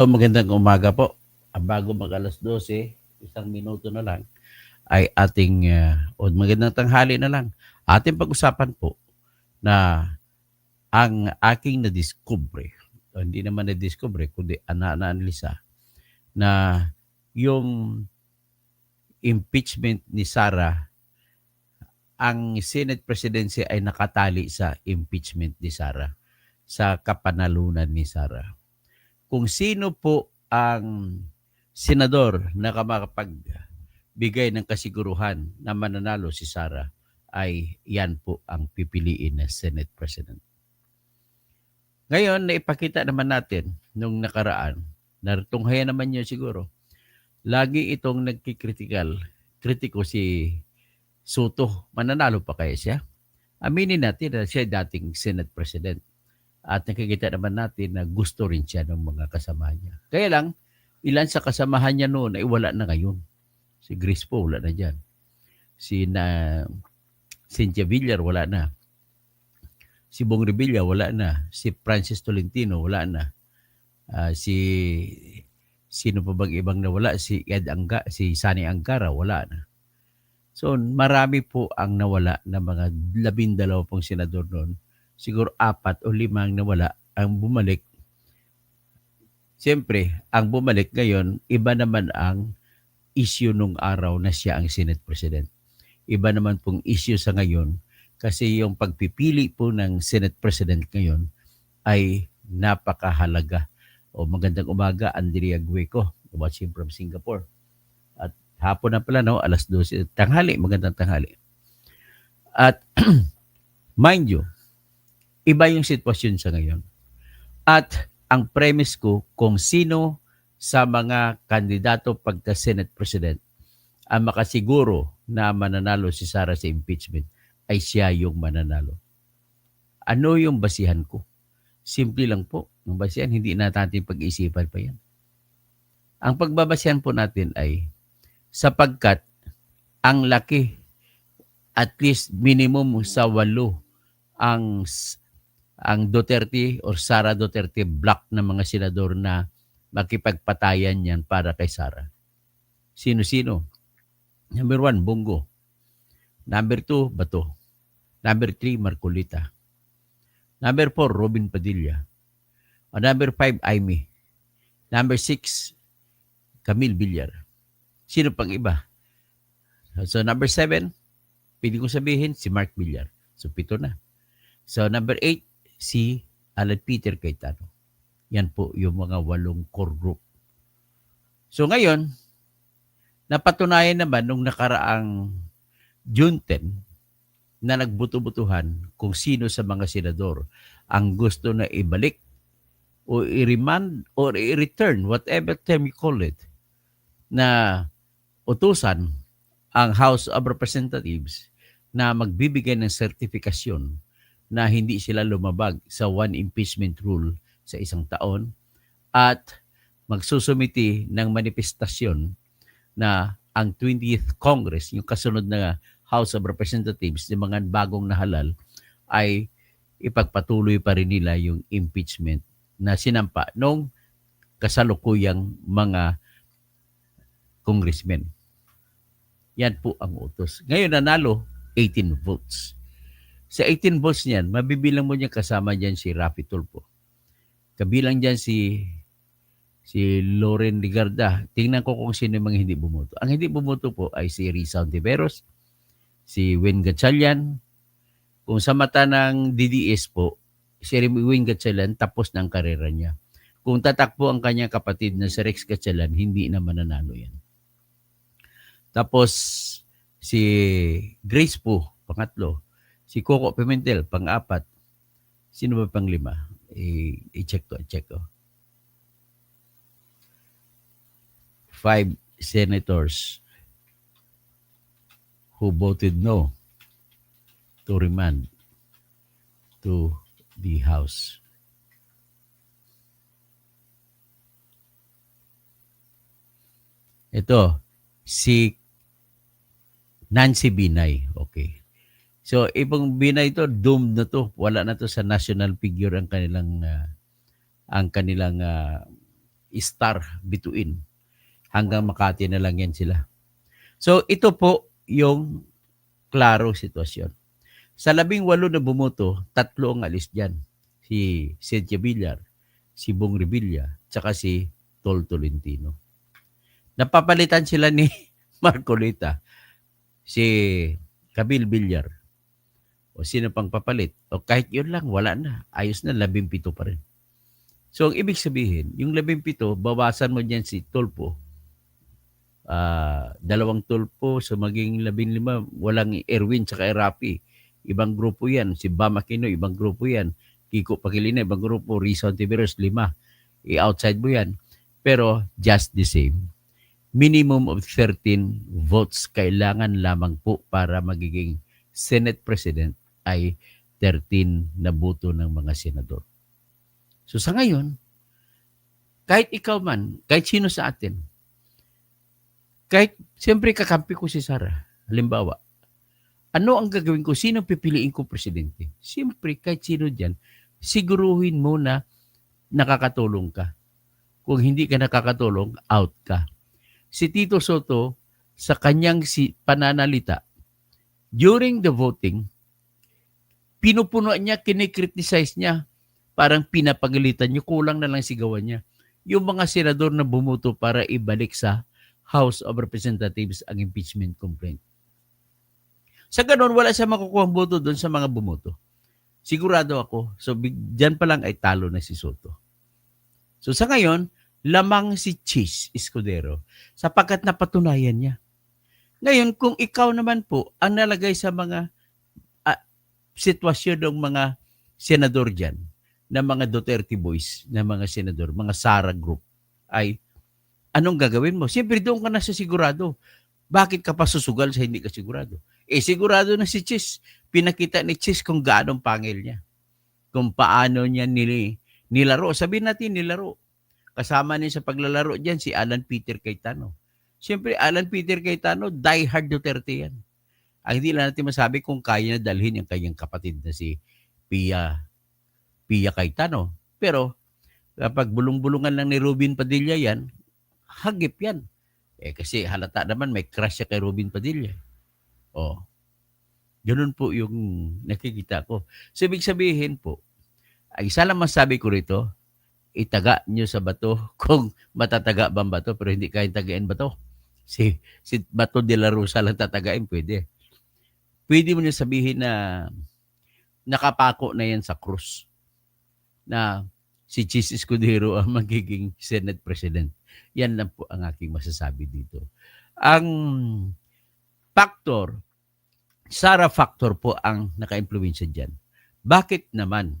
Magandang umaga po. Bago mag-12:00, isang minuto na lang ay ating, magandang tanghali na lang. Ating pag-usapan po na ang aking nadiskubre, o hindi naman nadiskubre kundi naanalisa na yung impeachment ni Sara, ang Senate Presidency ay nakatali sa impeachment ni Sara, sa kapanalunan ni Sara. Kung sino po ang senador na makapagbigay ng kasiguruhan na mananalo si Sara, ay yan po ang pipiliin na Senate President. Ngayon, naipakita naman natin nung nakaraan, natunghayan naman niyo siguro, lagi itong kritiko si Soto. Mananalo pa kaya siya? Aminin natin na siya dating Senate President. At nakikita naman natin na gusto rin siya ng mga kasama niya. Kaya lang, ilan sa kasamahan niya noon ay wala na ngayon. Si Grace po, wala na dyan. Cynthia Villar, wala na. Si Bong Revilla, wala na. Si Francis Tolentino, wala na. Sino pa bang ibang nawala? Si Sani Angara, wala na. So, marami po ang nawala na mga 12 pong senador noon. Siguro 4 o 5 ang nawala. Ang bumalik, siyempre, ang bumalik ngayon, iba naman ang issue nung araw na siya ang Senate President. Iba naman pong issue sa ngayon kasi yung pagpipili po ng Senate President ngayon ay napakahalaga. Magandang umaga, Andrea Gueco, watching from Singapore. At hapon na pala, no, 12:00, tanghali, magandang tanghali. At mind you, iba yung sitwasyon sa ngayon. At ang premise ko, kung sino sa mga kandidato pagka Senate President ang makasiguro na mananalo si Sara sa impeachment, ay siya yung mananalo. Ano yung basihan ko? Simple lang po. Ang basihan, hindi na natin pag-iisipan pa yan. Ang pagbabasihan po natin ay sapagkat ang laki, at least minimum sa 8 ang Duterte or Sara Duterte block ng mga senador na makipagpatayan yan para kay Sara. Sino-sino? Number 1, Bongo. Number 2, Bato. Number 3, Marcolita. Number 4, Robin Padilla. Number 5, Aimee. Number 6, Camille Villar. Sino pang iba? So number 7, pwede kong sabihin, si Mark Villar. So 7 na. So number 8, si Alan Peter Cayetano. Yan po yung mga 8 core group. So ngayon, napatunayan naman nung nakaraang June 10 na nagbuto-butuhan kung sino sa mga senador ang gusto na ibalik o i-remand or i-return, whatever term you call it, na utusan ang House of Representatives na magbibigay ng sertifikasyon na hindi sila lumabag sa one impeachment rule sa isang taon at magsusumiti ng manifestasyon na ang 20th Congress, yung kasunod na House of Representatives, yung mga bagong nahalal, ay ipagpatuloy pa rin nila yung impeachment na sinampa nung kasalukuyang mga congressmen. Yan po ang utos. Ngayon nanalo, 18 votes. Sa 18 votes niyan, mabibilang mo niya kasama diyan si Raffy Tulfo. Kabilang diyan si Loren Ligarda. Tingnan ko kung sino mga hindi bumoto. Ang hindi bumoto po ay si Risa Ontiveros, si Win Gatchalian. Kung sa mata ng DDS po, si Win Gatchalian tapos na ang karera niya. Kung tatakbo ang kanyang kapatid na si Rex Gatchalian, hindi na mananalo yan. Tapos si Grace po, pangatlo. Si Coco Pimentel, pang-4. Sino ba pang-5? I-check ko. 5 senators who voted no to remand to the House. Ito, si Nancy Binay. Okay. So, ibang Binay to, doomed na to. Wala na to sa national figure ang kanilang star bituin. Hanggang Makati na lang yan sila. So ito po yung klaro sitwasyon. Sa 18 na bumoto, 3 ang alis dyan. Si Cynthia Villar, si Bong Revilla, tsaka si Tol Tolentino. Napapalitan sila ni Marcolita, si Camille Villar. O sino pang papalit? O kahit yun lang, wala na. Ayos na, 17 pa rin. So ang ibig sabihin, yung 17, bawasan mo dyan si Tulpo. 2 Tulpo, so maging 15, walang Erwin tsaka Erapi. Ibang grupo yan. Si Bam Aquino, ibang grupo yan. Kiko Pangilinan, ibang grupo. Rizal Tiveros, 5. I-outside mo yan. Pero just the same, minimum of 13 votes kailangan lamang po para magiging Senate President ay 13 na boto ng mga senador. So sa ngayon, kahit ikaw man, kahit sino sa atin, kahit siyempre kakampi ko si Sara, halimbawa, ano ang gagawin ko? Sino pipiliin ko presidente? Siyempre, kahit sino dyan, siguruhin mo na nakakatulong ka. Kung hindi ka nakakatulong, out ka. Si Tito Soto, sa kanyang pananalita, during the voting, pinupuno niya, kinikriticize niya, parang pinapagalitan niya, kulang na lang sigawan niya. Yung mga senador na bumuto para ibalik sa House of Representatives ang impeachment complaint. Sa ganun, wala siya makukuha boto doon sa mga bumuto. Sigurado ako. So, dyan pa lang ay talo na si Soto. So, sa ngayon, lamang si Chis Escudero sapagkat napatunayan niya. Ngayon, kung ikaw naman po ang nalagay sa mga sitwasyon ng mga senador dyan, na mga Duterte boys, na mga senador, mga Sara group, ay anong gagawin mo? Siyempre, doon ka na sa sigurado. Bakit ka pa susugal sa hindi ka sigurado? Sigurado na si Chis. Pinakita ni Chis kung gaano pangil niya. Kung paano niya nilaro. Sabihin natin nilaro. Kasama niya sa paglalaro dyan si Alan Peter Cayetano. Siyempre, Alan Peter Cayetano, diehard Duterte yan. Ang hindi lang natin masabi kung kaya na dalhin yung kanyang kapatid na si Pia Cayetano. Pero, kapag bulong-bulungan lang ni Robin Padilla yan, hagip yan. Kasi halata naman may crush siya kay Robin Padilla. Ganun po yung nakikita ko. So, ibig sabihin po, ang isa lang masabi ko rito, itaga nyo sa bato kung matataga ba ang bato, pero hindi kayang tagain bato. Si Bato de la Rosa lang tatagain, pwede. Pwede mo niya sabihin na nakapako na yan sa krus na si Chis Escudero ang magiging Senate President. Yan lang po ang aking masasabi dito. Ang factor, Sara factor po ang naka-impluwensya dyan. Bakit naman?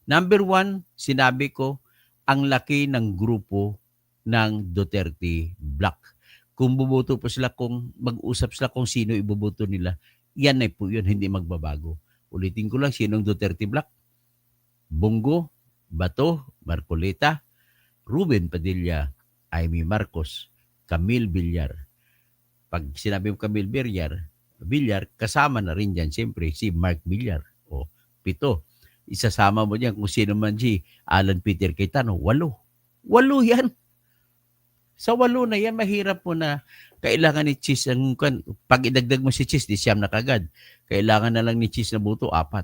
Number 1, sinabi ko, ang laki ng grupo ng Duterte Bloc. Kung buboto po sila, kung mag-usap sila kung sino iboboto nila, yan ay po yun, hindi magbabago. Ulitin ko lang, sinong Duterte Bloc? Bongo, Bato, Marcolita, Ruben Padilla, Amy Marcos, Camille Villar. Pag sinabi mo Camille Villar, kasama na rin dyan siyempre si Mark Villar. 7. Isasama mo dyan kung sino man si Alan Peter Cayetano. 8 yan. Sa 8 na yan, mahirap mo na kailangan ni Chis. Pag idagdag mo si Chis, di siyam na kagad. Kailangan na lang ni Chis na buto, 4.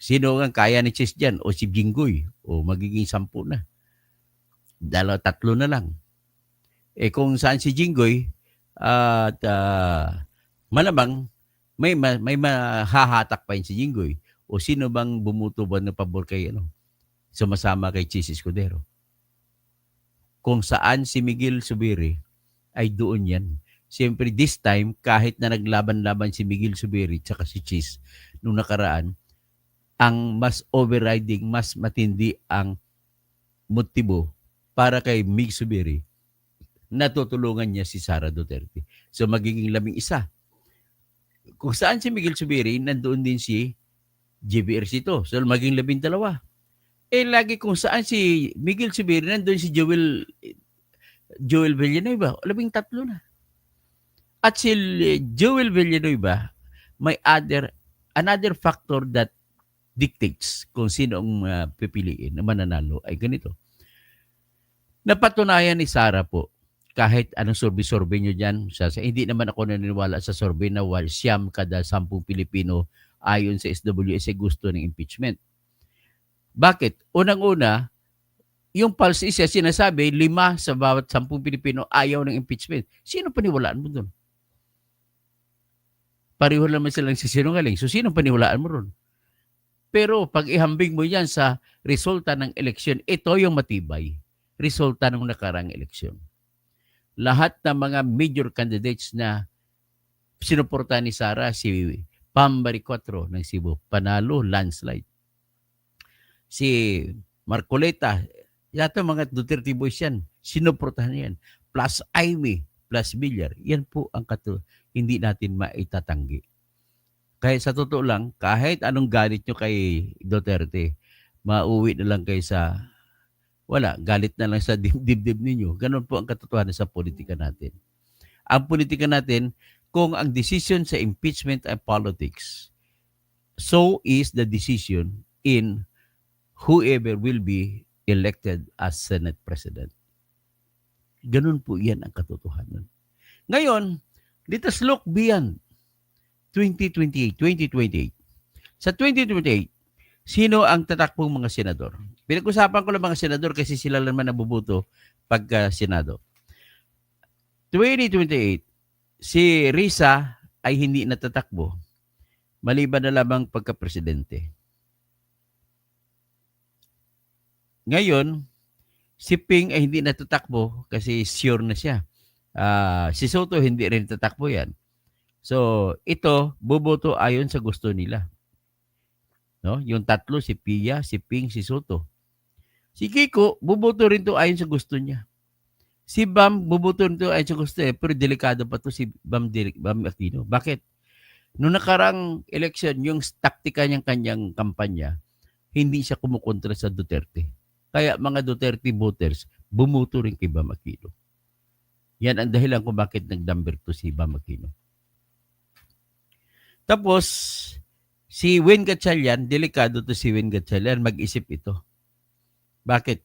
Sino ang kaya ni Chis dyan? O si Jinggoy. Magiging 10 na. 3 na lang. Kung saan si Jinggoy, at malamang may mahahatak pa yun si Jinggoy. O sino bang bumuto ba ng pabor kay sumasama kay Chis Escudero? Kung saan si Miguel Zubiri ay doon yan. Siyempre this time, kahit na naglaban-laban si Miguel Zubiri tsaka si Chis nung nakaraan, ang mas overriding, mas matindi ang motibo para kay Mig Zubiri, natutulungan niya si Sara Duterte. So magiging 11. Kung saan si Miguel Zubiri, nandoon din si JBRC2. So maging 12. Lagi kung saan si Miguel Zubiri, nandoon si Joel Villanueva, 13 na. At si Joel Villanueva, may another factor that dictates kung sino ang pipiliin na mananalo ay ganito. Napatunayan ni Sara po, kahit anong survey-survey nyo dyan, hindi naman ako naniniwala sa survey na siyam kada 10 Pilipino ayon sa SWS ay gusto ng impeachment. Bakit? Unang-una, yung pulse is sinasabi, 5 sa bawat 10 Pilipino ayaw ng impeachment. Sino paniwalaan mo doon? Pareho naman silang sisinungaling. So, sino paniwalaan mo ron? Pero pag ihambing mo yan sa resulta ng eleksyon, ito yung matibay. Resulta ng nakarang eleksyon. Lahat ng mga major candidates na sinuporta ni Sara, si Pambari 4 ng Cebu, panalo, landslide. Si Marcoleta, yata mga Duterte boys yan, sinuportahan yan. Plus Amy, plus Villar, yan po ang hindi natin maitatanggi. Kaya sa totoo lang, kahit anong galit nyo kay Duterte, mauwi na lang kayo sa, galit na lang sa dibdib ninyo. Ganon po ang katotohanan sa politika natin. Ang politika natin, kung ang decision sa impeachment ay politics, so is the decision in whoever will be elected as Senate President. Ganon po yan ang katotohanan. Ngayon, let us look beyond 2028. Sa 2028, sino ang tatakbong mga senador? Pinag-usapan ko lang mga senador kasi sila naman nabubuto pagka Senado. 2028, si Risa ay hindi natatakbo maliban na lamang pagka-presidente. Ngayon, si Ping ay hindi natatakbo kasi sure na siya. Si Soto hindi rin tatakbo yan. So, ito, buboto ayon sa gusto nila. No? Yung tatlo, si Pia, si Ping, si Soto. Si Kiko, buboto rin to ayon sa gusto niya. Si Bam, buboto rin to ayon sa gusto niya. Pero delikado pa to si Bam Aquino. Bakit? Noong nakarang election, yung taktika niyang kanyang kampanya, hindi siya kumukontra sa Duterte. Kaya mga Duterte voters, bumuto rin kay Bam Aquino. Yan ang dahilan kung bakit nag-number 2 si Bam Aquino. Tapos, si Win Gatchalian, delikado to si Win Gatchalian, mag-isip ito. Bakit?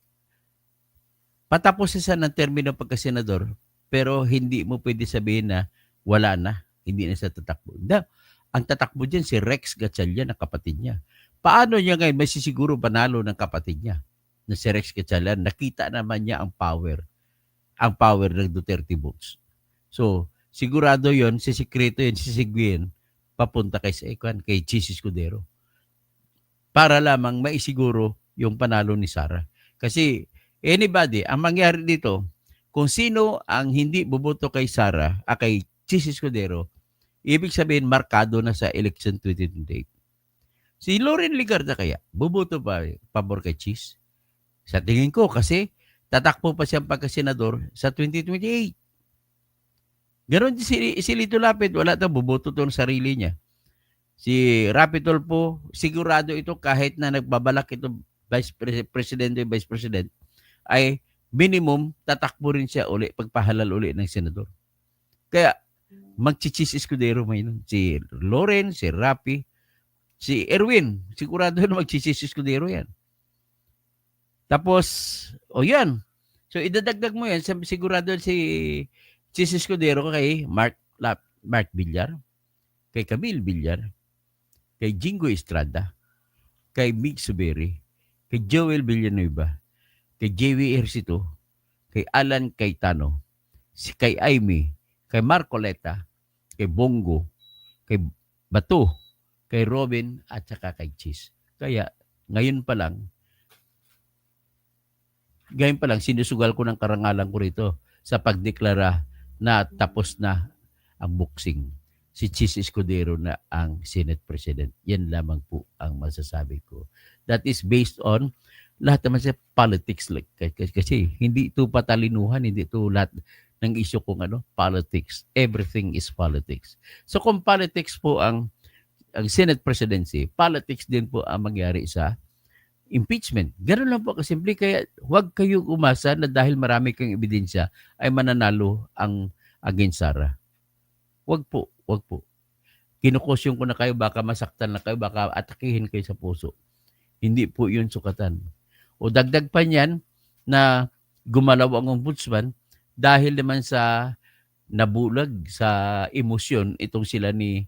Patapos siya ng termino pagkasenador, pero hindi mo pwede sabihin na wala na, hindi na siya tatakbo. Ang tatakbo dyan si Rex Gatchalian, ang kapatid niya. Paano niya ngayon masisiguro panalo ng kapatid niya na si Rex Gatchalian? Nakita naman niya ang power ng Duterte votes. So, sigurado yon, sisikreto yun, sisigwiin, papunta kay Chis Escudero. Para lamang maisiguro yung panalo ni Sara. Kasi anybody, ang mangyari dito, kung sino ang hindi buboto kay Sara, kay Chis Escudero, ibig sabihin markado na sa election 2028. Si Loren Legarda kaya, buboto pa pabor kay Chis? Sa tingin ko kasi tatakbo pa siyang pagkasenador sa 2028. Ganon si Lito Lapid, wala daw, buboto to ng sarili niya. Si Rapi Tulfo, sigurado ito kahit na nagbabalak ito Vice President, ay minimum tatakbo rin siya uli, pagpahalal uli ng senador. Kaya magchichis Escudero may nun. Si Loren, si Rapi, si Erwin, sigurado na magchichis Escudero yan. Tapos, yan. So, idadagdag mo yan, sigurado si Chis Escudero kay Mark Villar, kay Camille Villar, kay Jingo Estrada, kay Mig Suberi, kay Joel Villanueva, kay J.W. Ejercito, kay Alan Cayetano, kay Amy, kay Marcoleta, kay Bongo, kay Bato, kay Robin, at saka kay Chis. Kaya, ngayon pa lang, sinusugal ko ng karangalan ko rito sa pagdeklara na tapos na ang boxing. Si Chis Escudero na ang Senate President. Yan lamang po ang masasabi ko. That is based on lahat naman sa politics. Kasi hindi ito patalinuhan, hindi ito lahat ng issue kung politics. Everything is politics. So kung politics po ang Senate Presidency, politics din po ang mangyari sa impeachment. Ganun lang po kasimple. Kaya huwag kayong umasa na dahil marami kang ebidensya ay mananalo ang against Sara. Huwag po. Kinukosyon ko na kayo, baka masaktan na kayo, baka atakihin kayo sa puso. Hindi po yun sukatan. O dagdag pa niyan na gumalaw ang ombudsman dahil naman sa nabulag sa emosyon itong sila ni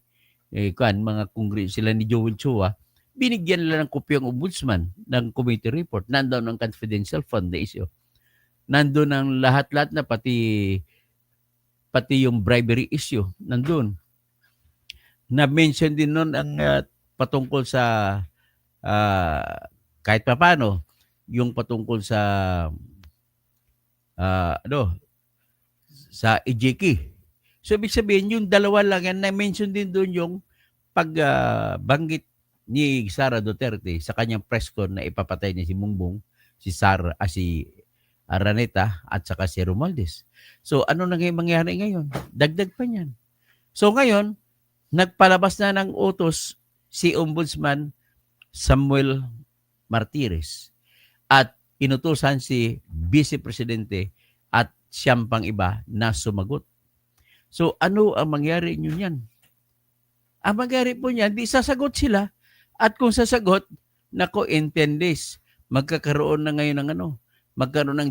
sila ni Joel Chua, binigyan nila ng kopya ang ombudsman ng committee report. Nandoon ang confidential fund na issue. Nandoon ang lahat-lahat na pati yung bribery issue nandoon. Na-mention din noon ang patungkol sa kahit papaano yung patungkol sa sa EJK. So, ibig sabihin, yung dalawa lang yan, na-mention din doon yung pagbanggit ni Sara Duterte sa kanyang press con na ipapatay niya si Bongbong, si Araneta, at saka si Romualdez. So, ano na mangyari ngayon? Dagdag pa niyan. So, ngayon, nagpalabas na ng utos si Ombudsman Samuel Martires at inutusan si Vice Presidente at siyam pang iba na sumagot. So, ano ang mangyari nyo niyan? Ang mangyari po niyan, di sasagot sila. At kung sasagot, nako, in 10 days, magkakaroon na ngayon ng magkaroon ng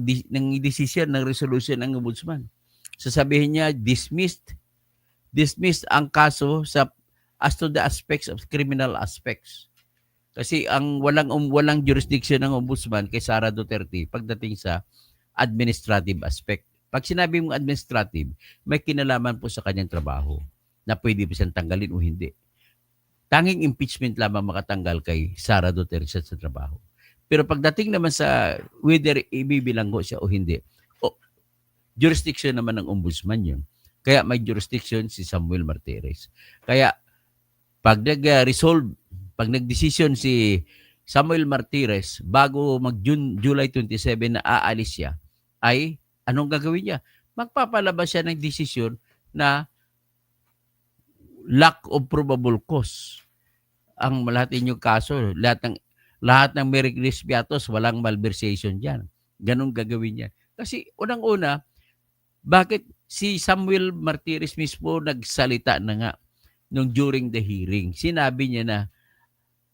decision, ng resolution ng ombudsman. Sasabihin niya, dismissed ang kaso as to the aspects of criminal aspects. Kasi ang walang jurisdiction ng ombudsman kay Sara Duterte pagdating sa administrative aspect. Pag sinabi mong administrative, may kinalaman po sa kanyang trabaho na pwede pa siyang tanggalin o hindi. Tanging impeachment lamang makatanggal kay Sara Duterte sa trabaho. Pero pagdating naman sa whether ibibilanggo siya o hindi, jurisdiction naman ng ombudsman yun. Kaya may jurisdiction si Samuel Martires. Kaya pag nag-decision si Samuel Martires bago July 27 na aalis siya, ay anong gagawin niya? Magpapalabas siya ng desisyon na lack of probable cause. Ang lahat inyong kaso, lahat ng Merigris Piatos, walang malversation diyan. Ganun gagawin niya. Kasi unang-una, bakit si Samuel Martires mismo nagsalita na nga nung during the hearing? Sinabi niya na,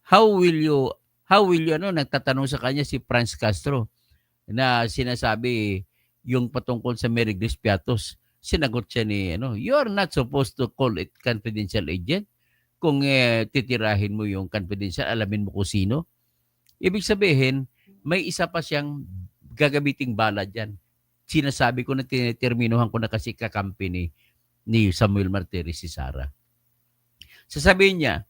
how will you, nagtatanong sa kanya si Franz Castro na sinasabi yung patungkol sa Merigris Piatos. Sinagot siya ni, you are not supposed to call it confidential agent. Kung titirahin mo yung confidential, alamin mo kung sino. Ibig sabihin, may isa pa siyang gagabiting bala dyan. Sinasabi ko na tiniterminuhan ko na kasi kakampi ni Samuel Martires si Sara. Sasabihin niya,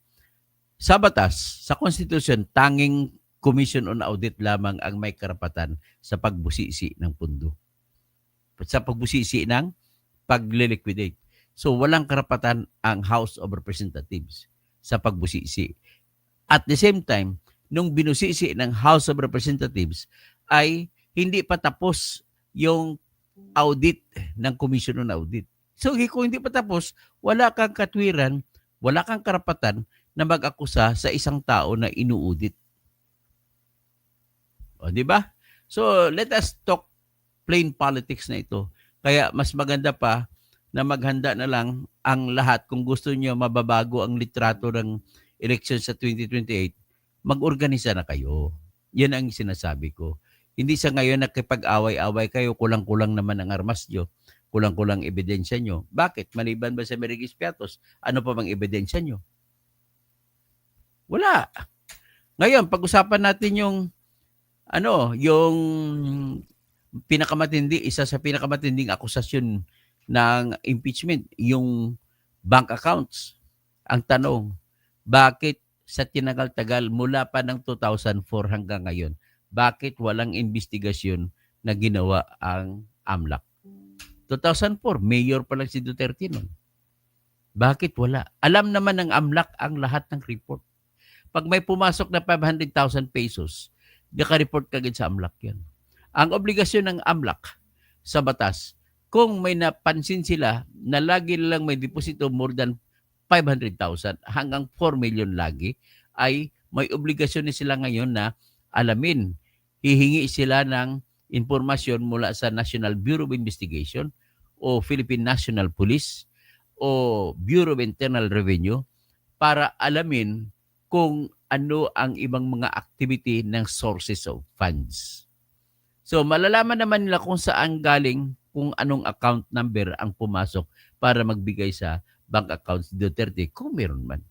sa batas, sa Constitution, tanging Commission on Audit lamang ang may karapatan sa pagbusisi ng pundo. Sa pagbusisi ng pagle-liquidate. So, walang karapatan ang House of Representatives sa pagbusisi. At the same time, nung binusisi ng House of Representatives, ay hindi pa tapos yung audit ng Commission on Audit. So, kung hindi pa tapos, wala kang katwiran, wala kang karapatan na mag-akusa sa isang tao na inuudit. O, di ba? So, let us talk plain politics na ito. Kaya mas maganda pa na maghanda na lang ang lahat. Kung gusto niyo mababago ang litrato ng election sa 2028, mag-organisa na kayo. Yan ang sinasabi ko. Hindi sa ngayon nakipag-away-away kayo, kulang-kulang naman ang armas nyo, kulang-kulang ebidensya nyo. Bakit? Maliban ba sa Merigris Piatos? Ano pa bang ebidensya nyo? Wala. Ngayon, pag-usapan natin yung isa sa pinakamatinding akusasyon ng impeachment, yung bank accounts. Ang tanong, bakit sa tinagal-tagal mula pa ng 2004 hanggang ngayon, bakit walang investigasyon na ginawa ang AMLAC? 2004, mayor pa lang si Duterte nun. Bakit wala? Alam naman ng AMLAC ang lahat ng report. Pag may pumasok na 500,000 pesos, naka-report kagad sa AMLAC yan. Ang obligasyon ng AMLAC sa batas, kung may napansin sila na lagi lang may deposito more than 500,000 hanggang 4 million lagi, ay may obligasyon na sila ngayon na alamin. Hihingi sila ng informasyon mula sa National Bureau of Investigation o Philippine National Police o Bureau of Internal Revenue para alamin kung ano ang ibang mga activity ng sources of funds. So malalaman naman nila kung saan galing, kung anong account number ang pumasok para magbigay sa bank accounts ni Duterte kung meron man.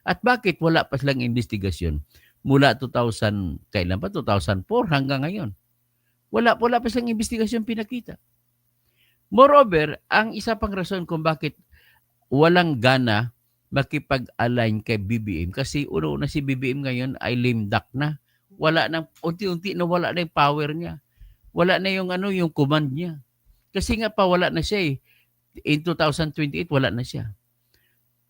At bakit wala pa silang investigasyon mula 2000, kailan pa? 2004 hanggang ngayon. Wala pa silang investigasyon pinakita. Moreover, ang isa pang rason kung bakit walang gana makipag-align kay BBM kasi una si BBM ngayon ay lame duck na. Wala nang unti-unti na wala na yung power niya. Wala na yung yung command niya. Kasi nga pa wala na siya eh. In 2028 wala na siya.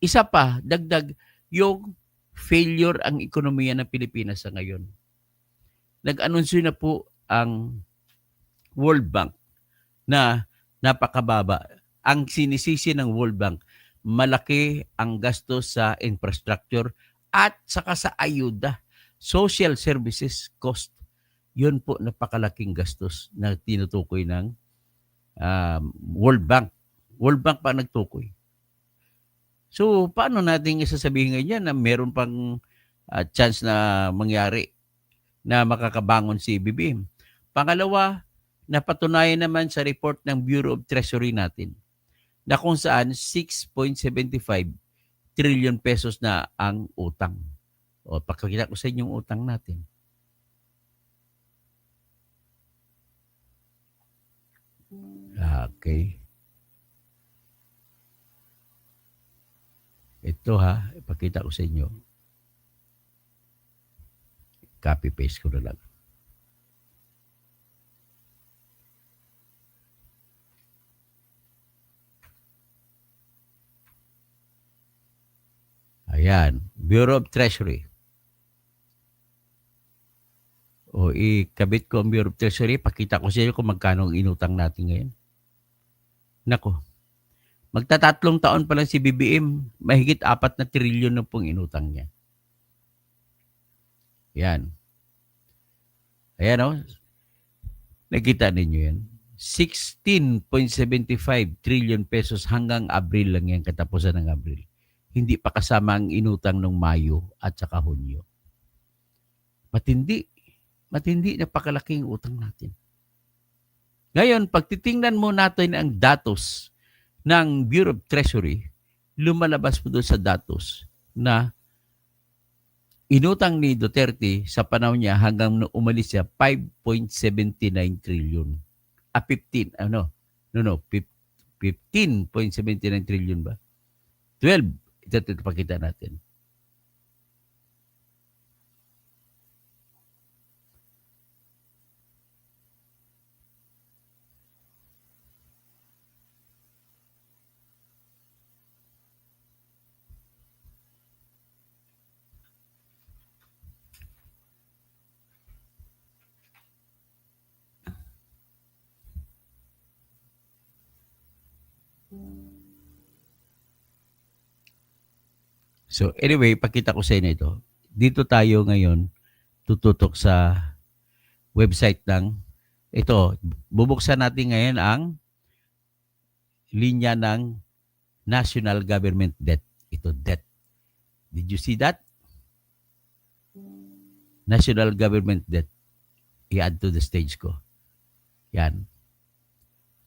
Isa pa, dagdag yung failure ang ekonomiya ng Pilipinas sa ngayon. Nag-anunsyo na po ang World Bank na napakababa. Ang sinisisi ng World Bank, malaki ang gastos sa infrastructure at saka sa ayuda. Social services cost. Yun po napakalaking gastos na tinutukoy ng World Bank. World Bank pa nagtukoy. So, paano natin isasabihin ngayon na meron pang chance na mangyari na makakabangon si BBM? Pangalawa, napatunayan naman sa report ng Bureau of Treasury natin na kung saan 6.75 trillion pesos na ang utang. O, pakikita ko sa inyo yung utang natin. Okay. Ito ipakita ko sa inyo. Copy-paste ko na lang. Ayan, Bureau of Treasury. O ikabit ko ang Bureau of Treasury, pakita ko sa inyo kung magkano ang inutang natin ngayon. Nako, magtatatlong taon pa lang si BBM, mahigit 4 na trilyon na pong inutang niya. Yan. Ayan nakita ninyo yan. 16.75 trillion pesos hanggang Abril lang yan, katapusan ng Abril. Hindi pa kasama ang inutang ng Mayo at saka Hunyo. Matindi napakalaking utang natin. Ngayon, pag titingnan mo natin ang datos ng Bureau of Treasury, lumalabas po doon sa datos na inutang ni Duterte sa panahon niya hanggang umalis siya 5.79 trillion. 15.79 trillion ba? 12. Ito pakita natin. So anyway, pakita ko sa inyo ito. Dito tayo ngayon tututok sa website ng ito. Bubuksan natin ngayon ang linya ng national government debt. Ito, debt. Did you see that? National government debt. I-add to the stage ko. Yan.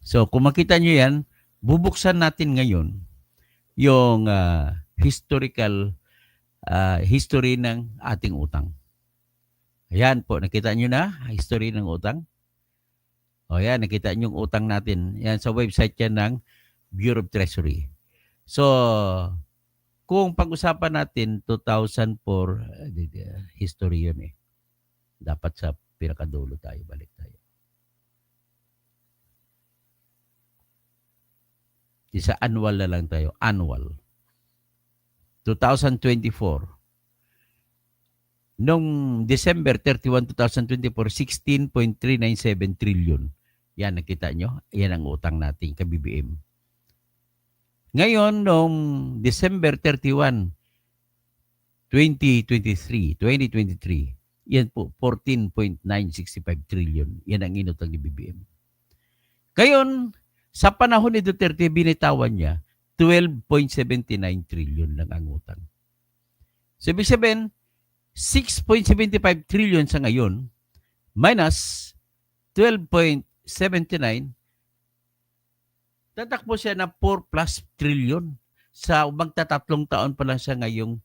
So kung makita nyo yan, bubuksan natin ngayon yung historical history ng ating utang. Ayan po, nakita nyo na history ng utang. O yan, nakita nyo yung utang natin. Yan sa website yan ng Bureau of Treasury. So, kung pag-usapan natin 2004, history yun eh. Dapat sa pinakadulo tayo, balik tayo. Isa annual na lang tayo, annual. 2024. Noong December 31, 2024, 16.397 trillion. Yan, nakita nyo? Yan ang utang natin kay BBM. Ngayon, noong December 31, 2023, yan po, 14.965 trillion. Yan ang inutang ni BBM. Ngayon, sa panahon ni Duterte, binitawan niya 12.79 trillion lang ang utang. So, ibig sabihin, 6.75 trillion sa ngayon minus 12.79, tatakbo siya ng 4 plus trillion. Sa magtatatlong taon pa lang siya ngayong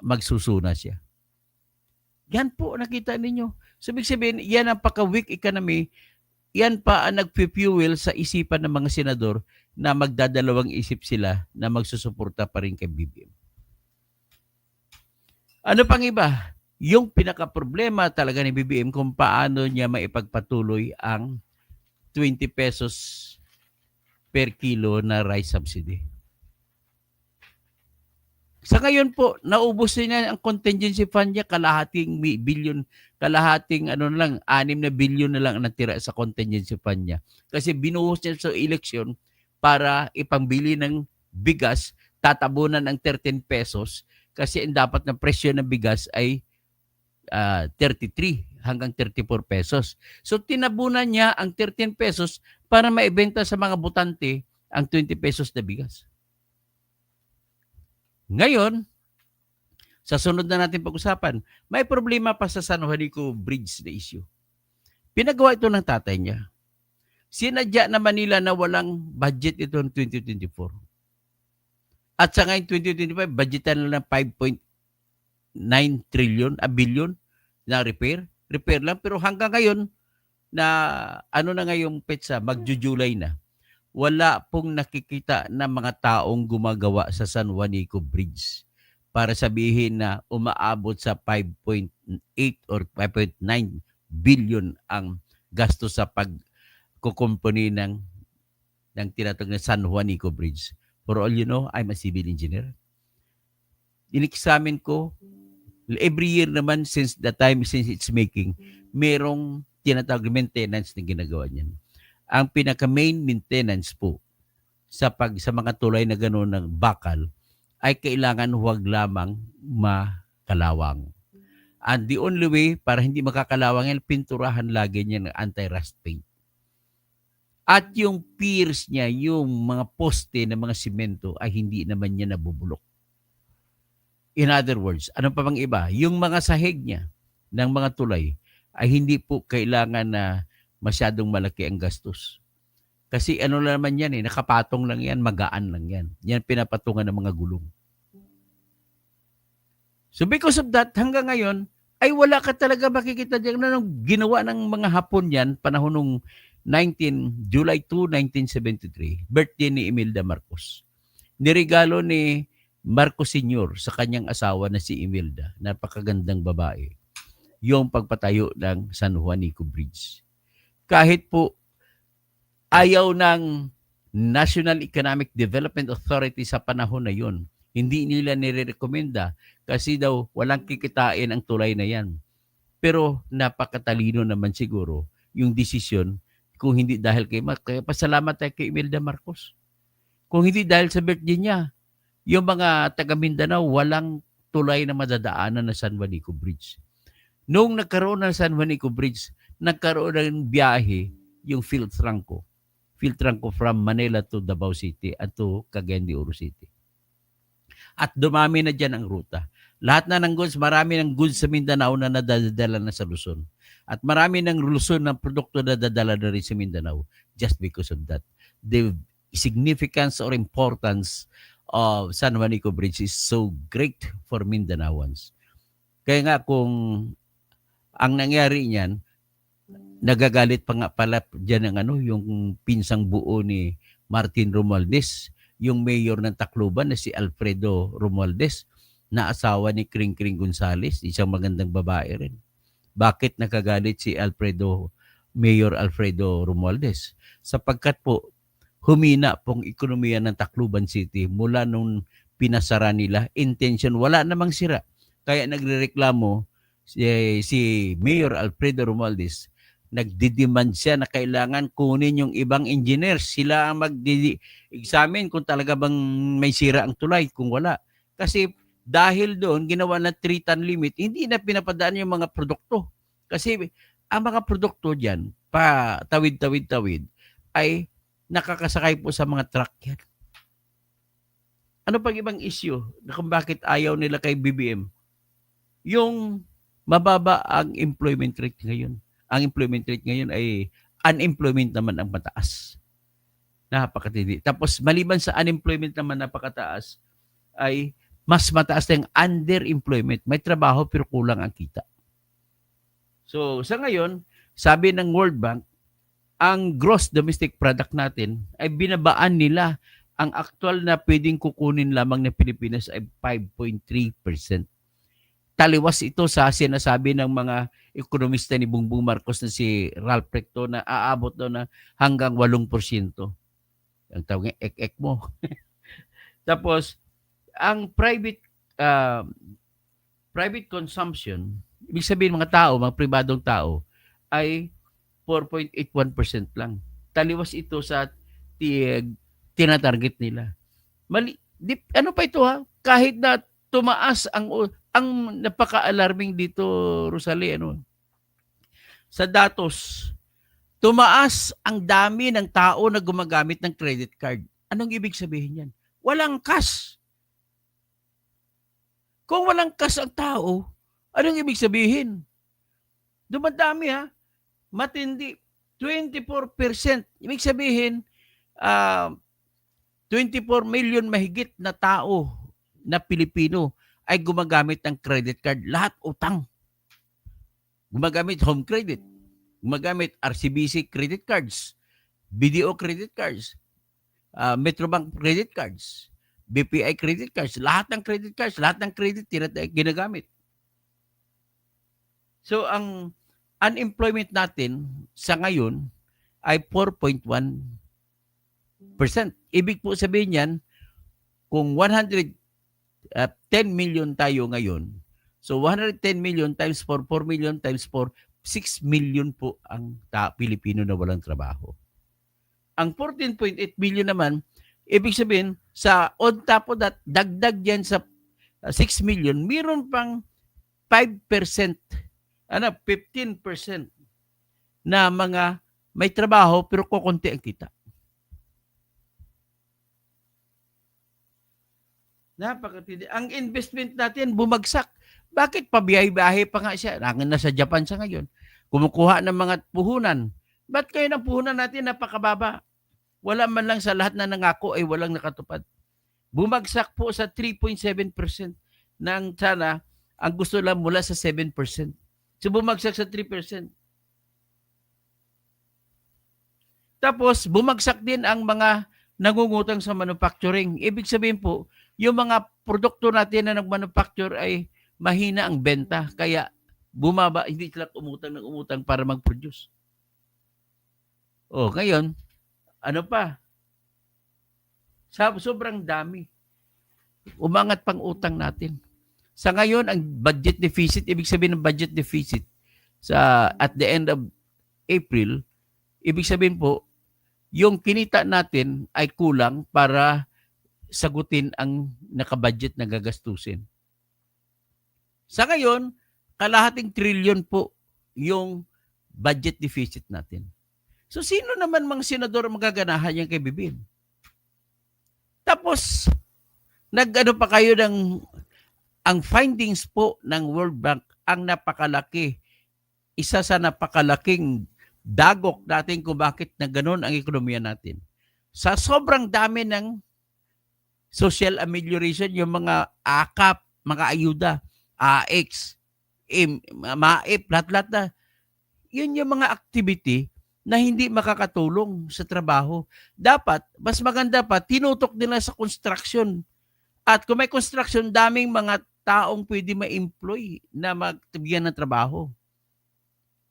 magsusuna siya. Yan po, nakita ninyo. So, ibig sabihin, yan ang paka-weak economy. Yan pa ang nag-fuel sa isipan ng mga senador na magdadalawang isip sila na magsusuporta pa rin kay BBM. Ano pang iba? Yung pinaka-problema talaga ni BBM kung paano niya maipagpatuloy ang 20 pesos per kilo na rice subsidy. Sa ngayon po, naubos niya ang contingency fund niya, kalahating billion, kalahating 6 na billion na lang ang natira sa contingency fund niya. Kasi binuhos niya sa eleksyon para ipambili ng bigas, tatabunan ng 13 pesos kasi ang dapat na presyo ng bigas ay 33 hanggang 34 pesos. So tinabunan niya ang 13 pesos para maibenta sa mga botante ang 20 pesos na bigas. Ngayon, sa sunod na natin pag-usapan, may problema pa sa San Juanico Bridge na issue. Pinagawa ito ng tatay niya. Sinadya naman nila na walang budget ito ng 2024. At sa ngayon 2025, budgetan nila ng 5.9 billion na repair. Repair lang. Pero hanggang ngayon, na na ngayong petsa, magjo-July na, wala pong nakikita na mga taong gumagawa sa San Juanico Bridge para sabihin na umaabot sa 5.8 or 5.9 billion ang gasto sa pagkukumpuni ng tinatawag na San Juanico Bridge. For all you know, I'm a civil engineer. In-examine ko, every year naman since it's making, merong tinatawag maintenance na ginagawa niyan. Ang pinaka-main maintenance po sa mga tulay na gano'n ng bakal ay kailangan huwag lamang makalawang. And the only way para hindi makakalawang yan, pinturahan lagi niya ng anti-rust paint. At yung piers niya, yung mga poste ng mga simento ay hindi naman niya nabubulok. In other words, ano pa bang iba? Yung mga sahig niya ng mga tulay ay hindi po kailangan na masyadong malaki ang gastos. Kasi ano lang naman yan nakapatong lang yan, magaan lang yan. Yan pinapatungan ng mga gulong. So because of that, hanggang ngayon, ay wala ka talaga makikita dyan na ginawa ng mga Hapon yan, panahon nung July 2, 1973, birthday ni Imelda Marcos. Niregalo ni Marcos Sr. sa kanyang asawa na si Imelda, napakagandang babae, yung pagpatayo ng San Juanico Bridge. Kahit po ayaw ng National Economic Development Authority sa panahon na yon, hindi nila nire-recommenda kasi daw walang kikitain ang tulay na yan. Pero napakatalino naman siguro yung desisyon kung hindi dahil kaya pasalamat tayo kay Imelda Marcos. Kung hindi dahil sa birthday niya, yung mga taga Mindanao walang tulay na madadaanan na San Juanico Bridge. Noong nagkaroon ng San Juanico Bridge, nagkaroon ng biyahe yung Philtranco from Manila to Davao City at to Cagayan de Oro City. At dumami na dyan ang ruta. Lahat na ng goods, marami ng goods sa Mindanao na nadadala na sa Luzon. At marami ng Luzon ng produkto na dadala na rin sa Mindanao just because of that. The significance or importance of San Juanico Bridge is so great for Mindanaoans. Kaya nga kung ang nangyari niyan, nagagalit pa nga pala dyan yung pinsang buo ni Martin Romualdez, yung mayor ng Tacloban na si Alfredo Romualdez, na asawa ni Kring Kring Gonzales, isang magandang babae rin. Bakit nakagalit si Mayor Alfredo Romualdez? Sapagkat po, humina pong ekonomiya ng Tacloban City mula nung pinasara nila. Intention, wala namang sira. Kaya nagrereklamo si Mayor Alfredo Romualdez, nagdidemand siya na kailangan kunin yung ibang engineers. Sila ang mag-examine kung talaga bang may sira ang tulay, kung wala. Kasi dahil doon, ginawa na 3-ton limit, hindi na pinapadaan yung mga produkto. Kasi ang mga produkto dyan, pa tawid-tawid-tawid, ay nakakasakay po sa mga truck yan. Ano pang ibang issue na kung bakit ayaw nila kay BBM? Yung mababa ang employment rate ngayon. ang employment rate ngayon ay unemployment naman ang mataas. Napakatindi. Tapos maliban sa unemployment naman napakataas, ay mas mataas na yung underemployment. May trabaho pero kulang ang kita. So sa ngayon, sabi ng World Bank, ang gross domestic product natin ay binabaan nila. Ang actual na pwedeng kukunin lamang ng Pilipinas ay 5.3%. Taliwas ito sa sinasabi ng mga ekonomista ni Bongbong Marcos na si Ralph Recto na aabot daw na hanggang 8%. Ang tawag nga, ek-ek mo. Tapos, ang private consumption, ibig sabihin mga tao, mga pribadong tao, ay 4.81% lang. Taliwas ito sa tinatarget nila. Ano pa ito ha? Kahit na tumaas ang napaka-alarming dito, Rosalie, sa datos, tumaas ang dami ng tao na gumagamit ng credit card. Anong ibig sabihin yan? Walang cash. Kung walang cash ang tao, anong ibig sabihin? Dumadami ha. Matindi. 24%. Ibig sabihin, 24 million mahigit na tao na Pilipino ay gumagamit ng credit card. Lahat utang. Gumagamit home credit. Gumagamit RCBC credit cards. BDO credit cards. Metrobank credit cards. BPI credit cards. Lahat ng credit cards, lahat ng credit ginagamit. So, ang unemployment natin sa ngayon ay 4.1%. Ibig po sabihin yan, kung 110 million tayo ngayon, so 110 million times 4, 4 million times 4, 6 million po ang Pilipino na walang trabaho. Ang 14.8 million naman, ibig sabihin, on top of that, dagdag yan sa 6 million, mayroon pang 5%, 15% na mga may trabaho pero kukunti ang kita. Napakatindi. Ang investment natin bumagsak. Bakit pabiyahe-biyahe pa nga siya? Nasa Japan siya ngayon. Kumukuha ng mga puhunan. Ba't kayo ng puhunan natin napakababa? Wala man lang sa lahat na nangako ay walang nakatupad. Bumagsak po sa 3.7% ng sana ang gusto lang mula sa 7%. So bumagsak sa 3%. Tapos bumagsak din ang mga nangungutang sa manufacturing. Ibig sabihin po, yung mga produkto natin na nag-manufacture ay mahina ang benta. Kaya bumaba, hindi sila umutang para mag-produce. Ngayon, ano pa? Sobrang dami. Umangat pang utang natin. Sa ngayon, ang budget deficit, ibig sabihin ng budget deficit at the end of April, ibig sabihin po, yung kinita natin ay kulang para sagutin ang nakabudget na gagastusin. Sa ngayon, kalahating trilyon po yung budget deficit natin. So, sino naman mga senador magaganahan yan kay Bibin? Tapos, nag-ano pa kayo ang findings po ng World Bank ang napakalaki. Isa sa napakalaking dagok natin kung bakit na ganun ang ekonomiya natin. Sa sobrang dami ng social amelioration, yung mga AKAP, mga ayuda, AX, MAIP, lahat-lahat na, yun yung mga activity na hindi makakatulong sa trabaho. Dapat, mas maganda pa, tinutok nila sa construction. At kung may construction, daming mga taong pwede ma-employ na magbigyan ng trabaho.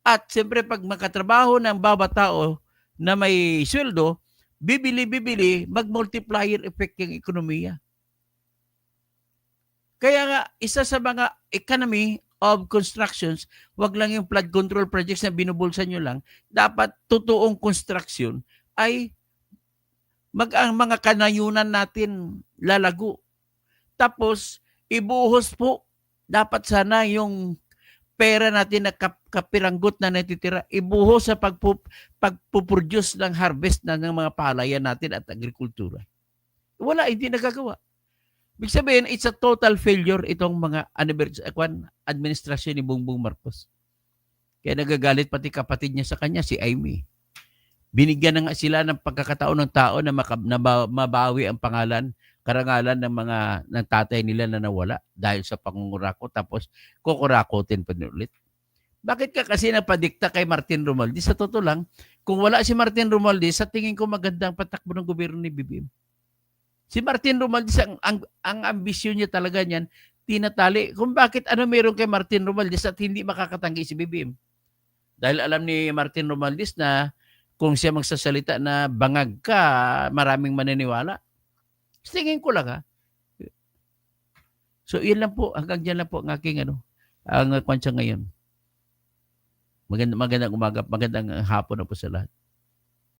At siyempre, pag makatrabaho ng bawat tao na may sweldo, bibili, mag-multiplier effect yung ekonomiya. Kaya nga, isa sa mga economy of constructions, wag lang yung flood control projects na binubulsan nyo lang, dapat totoong construction ay ang mga kanayunan natin lalago. Tapos, ibuhos po, dapat sana yung pera natin na kapiranggot na natitira, ibuhos sa pagpuproduce ng harvest ng mga palayan natin at agrikultura. Wala, hindi nagagawa. Ibig sabihin, it's a total failure itong mga administrasyon ni Bongbong Marcos. Kaya nagagalit pati kapatid niya sa kanya, si Amy. Binigyan na nga sila ng pagkakataon ng tao na mabawi ang pangalan, karangalan ng tatay nila na nawala dahil sa pangungurako, tapos kukurakotin pa ulit. Bakit ka kasi napadikta kay Martin Romualdez? Sa totoo lang, kung wala si Martin Romualdez, sa tingin ko magandang patakbo ng gobyerno ni BBM. Si Martin Romualdez, ang ambisyon niya talaga niyan, tinatali. Kung bakit meron kay Martin Romualdez at hindi makakatanggi si BBM? Dahil alam ni Martin Romualdez na kung siya magsasalita na bangag ka, maraming maniniwala. Tingin ko lang, ha. So, yun lang po. Hanggang dyan lang po ang aking ang kwansya ngayon. Magandang umaga, magandang hapon na po sa lahat.